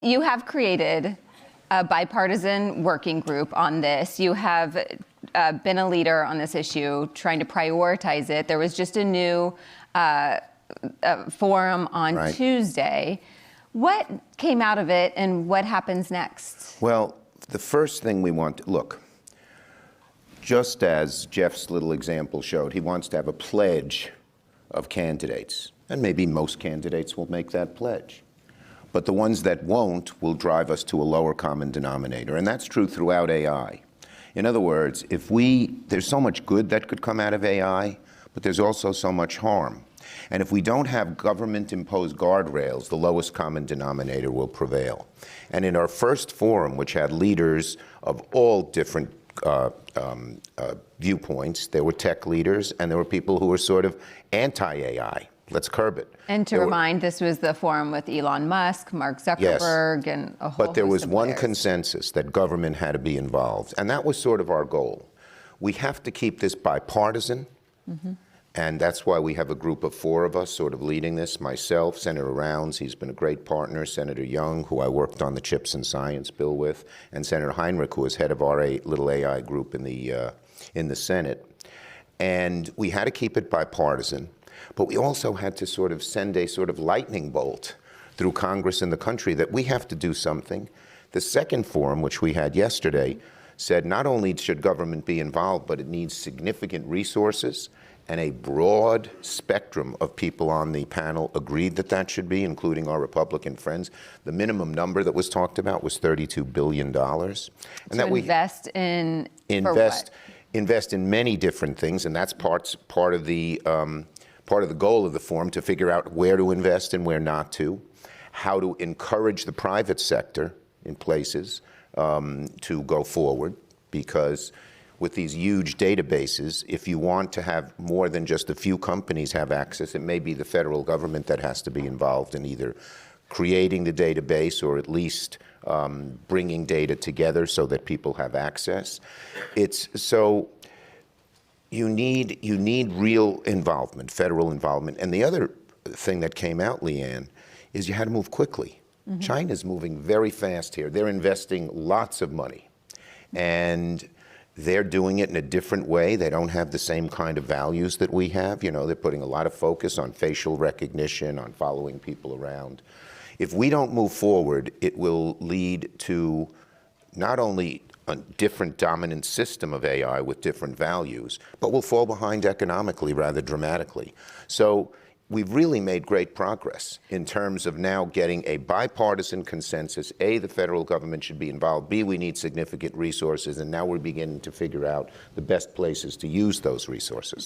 you have created a bipartisan working group on this. You have been a leader on this issue, trying to prioritize it. There was just a new forum on Tuesday. What came out of it, and what happens next? Well, the first thing we want to look, just as Jeff's little example showed, he wants to have a pledge of candidates, and maybe most candidates will make that pledge. But the ones that won't will drive us to a lower common denominator, and that's true throughout AI. In other words, there's so much good that could come out of AI, but there's also so much harm. And if we don't have government-imposed guardrails, the lowest common denominator will prevail. And in our first forum, which had leaders of all different viewpoints, there were tech leaders and there were people who were sort of anti-AI. Let's curb it. And to remind, this was the forum with Elon Musk, Mark Zuckerberg, and a whole But there was one players. consensus that government had to be involved, and that was sort of our goal. We have to keep this bipartisan, and that's why we have a group of 4 of us sort of leading this. Myself, Senator Rounds, he's been a great partner, Senator Young, who I worked on the Chips and Science bill with, and Senator Heinrich, who was head of our little AI group in the Senate. And we had to keep it bipartisan. But we also had to sort of send a sort of lightning bolt through Congress and the country that we have to do something. The second forum, which we had yesterday, said not only should government be involved, but it needs significant resources, and a broad spectrum of people on the panel agreed that that should be, including our Republican friends. The minimum number that was talked about was $32 billion. And that we invest in invest in many different things, and that's part of the goal of the forum, to figure out where to invest and where not to, how to encourage the private sector in places to go forward, because with these huge databases, if you want to have more than just a few companies have access, it may be the federal government that has to be involved in either creating the database or at least bringing data together so that people have access. So you need real involvement, federal involvement. And the other thing that came out, Leanne, is you had to move quickly. China's moving very fast here. They're investing lots of money, and they're doing it in a different way. They don't have the same kind of values that we have. You know, they're putting a lot of focus on facial recognition, on following people around. If we don't move forward, it will lead to not only a different dominant system of AI with different values, but we'll fall behind economically rather dramatically. So we've really made great progress in terms of now getting a bipartisan consensus. A, the federal government should be involved. B, we need significant resources. And now we're beginning to figure out the best places to use those resources.